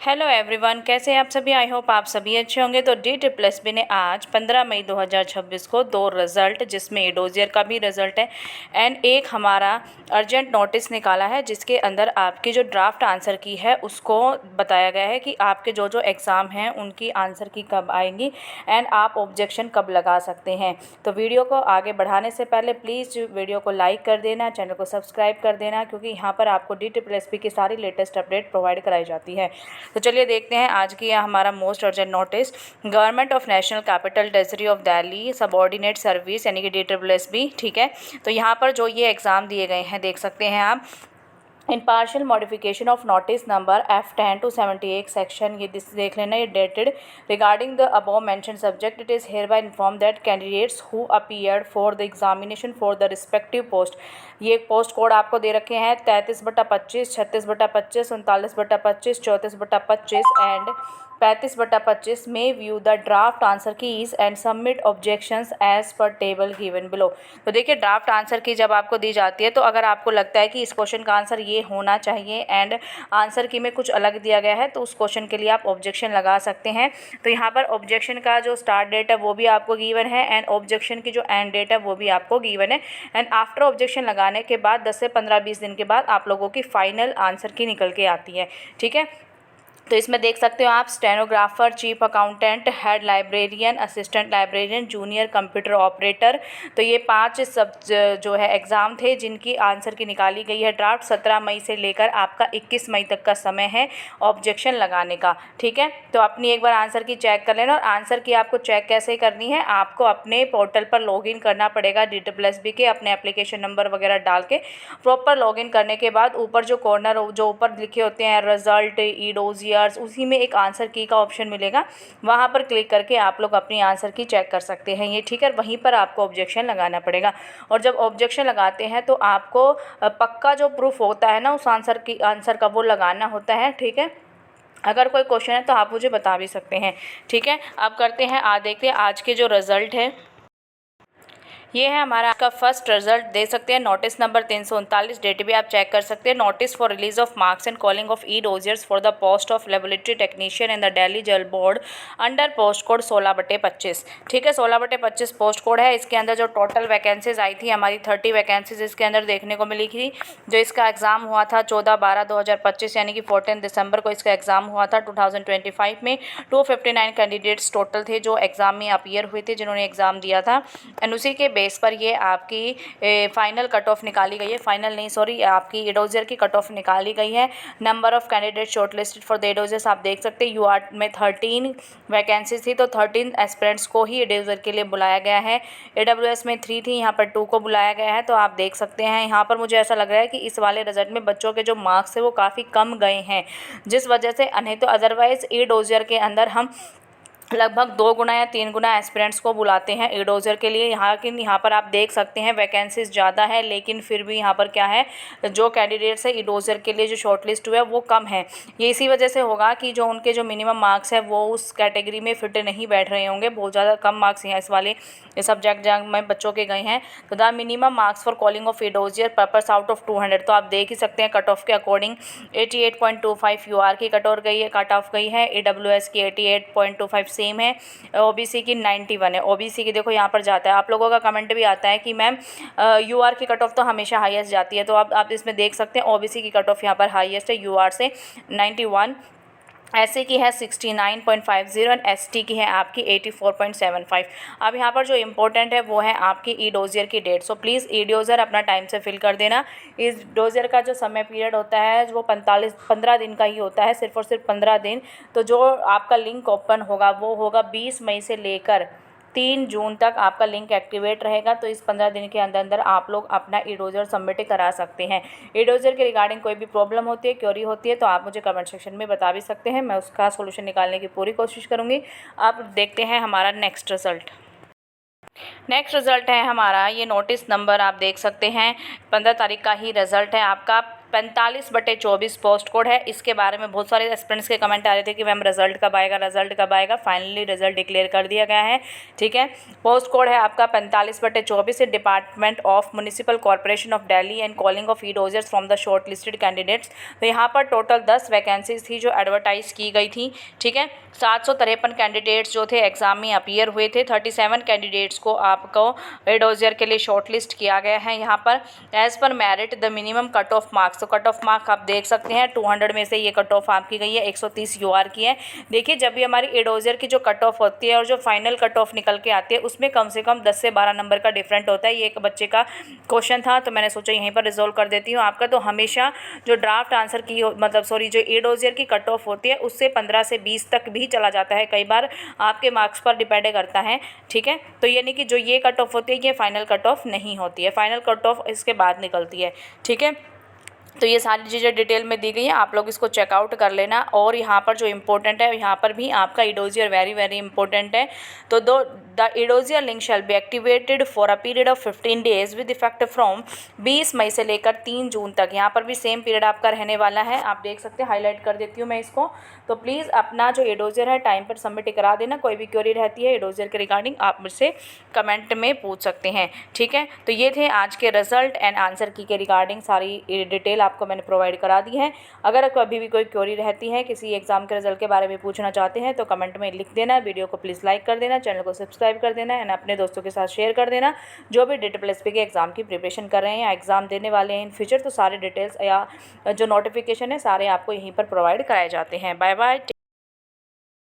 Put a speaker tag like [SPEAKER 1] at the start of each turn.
[SPEAKER 1] Hello everyone, कैसे हैं आप सभी। आई होप आप सभी अच्छे होंगे। तो DSSB ने आज 15 मई 2026 को 2 रिज़ल्ट, जिसमें एडोजियर का भी रिज़ल्ट है एंड एक हमारा अर्जेंट नोटिस निकाला है, जिसके अंदर आपकी जो ड्राफ्ट आंसर की है उसको बताया गया है कि आपके जो जो एग्ज़ाम हैं उनकी आंसर की कब आएंगी एंड आप ऑब्जेक्शन कब लगा सकते हैं। तो वीडियो को आगे बढ़ाने से पहले प्लीज़ वीडियो को लाइक कर देना, चैनल को सब्सक्राइब कर देना, क्योंकि यहाँ पर आपको DSSB की सारी लेटेस्ट अपडेट प्रोवाइड कराई जाती है। तो चलिए देखते हैं आज की हमारा most urgent notice. Government of national capital territory of Delhi subordinate service यानी कि DSSB, ठीक है। तो यहाँ पर जो ये एग्ज़ाम दिए गए हैं देख सकते हैं आप। In partial modification of notice number F10 to 78 section, ये देख लेना, ये dated regarding the above mention subject, it is hereby inform that candidates who appeared for the examination for the respective post, ये post code आपको दे रखे हैं 33/25, 36/25, 39/25, 34/25 and 35/25 में view the draft answer keys and submit objections as per table given below. तो देखिए, draft answer की जब आपको दी जाती है तो अगर आपको लगता है कि इस क्वेश्चन का आंसर ये होना चाहिए एंड आंसर की में कुछ अलग दिया गया है, तो उस क्वेश्चन के लिए आप ऑब्जेक्शन लगा सकते हैं। तो यहाँ पर ऑब्जेक्शन का जो स्टार्ट डेट है वो भी आपको गिवन है एंड ऑब्जेक्शन की जो एंड डेट है वो भी आपको गिवन है एंड आफ्टर ऑब्जेक्शन लगाने के बाद 10 से 15-20 दिन के बाद आप लोगों की फाइनल आंसर की निकल के आती है, ठीक है। तो इसमें देख सकते हो आप stenographer, chief accountant, head librarian, assistant librarian, junior computer operator. तो ये 5 सब जो है एग्ज़ाम थे जिनकी आंसर की निकाली गई है ड्राफ्ट। 17 मई से लेकर आपका 21 मई तक का समय है ऑब्जेक्शन लगाने का, ठीक है। तो अपनी एक बार आंसर की चेक कर लेना। और आंसर की आपको चेक कैसे करनी है, आपको अपने पोर्टल पर लॉगिन करना पड़ेगा DSSB के, अपने एप्लीकेशन नंबर वगैरह डाल के प्रॉपर लॉगिन करने के बाद ऊपर जो कॉर्नर जो ऊपर लिखे होते हैं रिजल्ट, एडोजियर, उसी में एक आंसर की का ऑप्शन मिलेगा, वहाँ पर क्लिक करके आप लोग अपनी आंसर की चेक कर सकते हैं, ये ठीक है। वहीं पर आपको ऑब्जेक्शन लगाना पड़ेगा और जब ऑब्जेक्शन लगाते हैं तो आपको पक्का जो प्रूफ होता है ना उस आंसर का वो लगाना होता है, ठीक है। अगर कोई क्वेश्चन है तो आप मुझे बता भी सकते हैं, ठीक है। अब करते हैं देखते हैं आज के जो रिजल्ट है। ये है हमारा आपका फर्स्ट रिजल्ट, दे सकते हैं नोटिस नंबर 339, डेट भी आप चेक कर सकते हैं। Notice for release of marks and calling of dossiers for the post of laboratory technician in the Delhi Jal Board under post code 16/25, ठीक है। 16/25 पोस्ट कोड है। इसके अंदर जो टोटल वैकेंसीज आई थी हमारी 30 वैकेंसीज इसके अंदर देखने को मिली थी। जो इसका एग्ज़ाम हुआ था 14/12/2025 यानी कि 14 दिसंबर को इसका एग्ज़ाम हुआ था 2025 में। 259 कैंडिडेट्स टोटल थे जो एग्ज़ाम में अपीयर हुए थे, जिन्होंने एग्ज़ाम दिया था एंड उसी के बेस पर ये आपकी फाइनल कट ऑफ निकाली गई है। फाइनल नहीं, सॉरी, आपकी एडोजियर की कट ऑफ निकाली गई है। Number of candidate shortlisted for the e dossiers आप देख सकते हैं यूआर में 13 वैकेंसीज थी, तो 13 एस्पिरेंट्स को ही एडोजियर के लिए बुलाया गया है। AWS में 3 थी, यहाँ पर 2 को बुलाया गया है। तो आप देख सकते हैं यहाँ पर मुझे ऐसा लग रहा है कि इस वाले रिजल्ट में बच्चों के जो मार्क्स है वो काफ़ी कम गए हैं, जिस वजह से नहीं तो अदरवाइज़ एडोजियर के अंदर हम लगभग 2 गुना या 3 गुना एस्पिरेंट्स को बुलाते हैं एडोजियर के लिए। यहाँ पर आप देख सकते हैं वैकेंसीज ज़्यादा है, लेकिन फिर भी यहाँ पर क्या है, जो कैंडिडेट्स है एडोजियर के लिए जो शॉर्टलिस्ट हुए वो कम है। ये इसी वजह से होगा कि जो उनके जो मिनिमम मार्क्स है वो उस कैटेगरी में फिट नहीं बैठ रहे होंगे। बहुत ज़्यादा कम मार्क्स हैं इस वाले सब्जेक्ट में बच्चों के गए हैं। तो the minimum marks for calling of e dossier purpose out of 200, तो आप देख ही सकते हैं कट ऑफ के अकॉर्डिंग 88.25 यूआर की कट ऑफ गई है। AWS की 88.25 सेम है। OBC की 91 है। OBC की देखो यहाँ पर जाता है, आप लोगों का कमेंट भी आता है कि मैम यूआर की कट ऑफ तो हमेशा हाईएस्ट जाती है, तो आप इसमें देख सकते हैं OBC की कट ऑफ यहाँ पर हाईएस्ट है यूआर से 91, SC की है 69.50 एंड ST की है आपकी 84.75। अब यहाँ पर जो इम्पोर्टेंट है वो है आपकी एडोजियर की डेट। सो प्लीज़ एडोजियर अपना टाइम से फिल कर देना। इस डोजियर का जो समय पीरियड होता है वो 15 दिन का ही होता है, सिर्फ और सिर्फ 15 दिन। तो जो आपका लिंक ओपन होगा वो होगा 20 मई से लेकर 3 जून तक आपका लिंक एक्टिवेट रहेगा। तो इस 15 दिन के अंदर अंदर आप लोग अपना एडोजियर सबमिट करा सकते हैं। एडोजियर के रिगार्डिंग कोई भी प्रॉब्लम होती है, क्वेरी होती है, तो आप मुझे कमेंट सेक्शन में बता भी सकते हैं, मैं उसका सोल्यूशन निकालने की पूरी कोशिश करूँगी। अब देखते हैं हमारा नेक्स्ट रिज़ल्ट। नेक्स्ट रिज़ल्ट है हमारा, ये नोटिस नंबर आप देख सकते हैं 15 तारीख का ही रिज़ल्ट है आपका 45/24 पोस्ट कोड है। इसके बारे में बहुत सारे एस्पिरेंट्स के कमेंट आ रहे थे कि मैम रिजल्ट कब आएगा। फाइनली रिजल्ट डिक्लेयर कर दिया गया है, ठीक है। पोस्ट कोड है आपका 45/24, department of municipal corporation of Delhi and calling of e dossiers from the shortlisted candidates. तो यहाँ पर टोटल 10 वैकेंसीज थी जो एडवर्टाइज की गई थी, ठीक है। 753 कैंडिडेट्स जो थे एग्जाम में अपीयर हुए थे। 37 कैंडिडेट्स को आपको ई डोजियर के लिए शॉर्ट लिस्ट किया गया है। यहाँ पर as per merit the minimum cut off marks, तो कट ऑफ मार्क आप देख सकते हैं 200 में से ये कट ऑफ आपकी गई है, 130 यूआर की है। देखिए जब भी हमारी ई डोजियर की जो कट ऑफ होती है और जो फाइनल कट ऑफ निकल के आती है उसमें कम से कम 10 से 12 नंबर का डिफरेंट होता है। ये एक बच्चे का क्वेश्चन था तो मैंने सोचा यहीं पर रिजोल्व कर देती हूँ आपका। तो हमेशा जो ड्राफ्ट आंसर की जो ई डोजियर की कट ऑफ होती है उससे 15 से 20 तक भी चला जाता है, कई बार आपके मार्क्स पर डिपेंड करता है, ठीक है। तो यानी कि जो ये कट ऑफ होती है ये फाइनल कट ऑफ नहीं होती है, फाइनल कट ऑफ इसके बाद निकलती है, ठीक है। तो ये सारी चीज़ें डिटेल में दी गई हैं, आप लोग इसको चेकआउट कर लेना। और यहाँ पर जो इम्पोर्टेंट है यहाँ पर भी आपका ई डोजियर वेरी वेरी इंपॉर्टेंट है। तो the E dossier link shall be activated for a period of 15 days with effect from 20 मई से लेकर 3 जून तक। यहाँ पर भी सेम पीरियड आपका रहने वाला है, आप देख सकते हैं, हाईलाइट कर देती हूँ मैं इसको। तो प्लीज़ अपना जो ई डोजियर है टाइम पर सबमिट करा देना। कोई भी क्वेरी रहती है ई डोजियर के रिगार्डिंग आप मुझसे कमेंट में पूछ सकते हैं, ठीक है। तो ये थे आज के रिजल्ट एंड आंसर की के रिगार्डिंग सारी डिटेल आपको मैंने प्रोवाइड करा दी है। अगर अभी भी कोई क्वेरी रहती है, किसी एग्जाम के रिजल्ट के बारे में पूछना चाहते हैं तो कमेंट में लिख देना। वीडियो को प्लीज़ लाइक कर देना, चैनल को सब्सक्राइब कर देना एंड अपने दोस्तों के साथ शेयर कर देना जो भी DSSP के एग्ज़ाम की प्रिपरेशन कर रहे हैं या एग्ज़ाम देने वाले हैं इन फ्यूचर। तो सारे डिटेल्स या जो नोटिफिकेशन है सारे आपको यहीं पर प्रोवाइड कराए जाते हैं। Bye bye.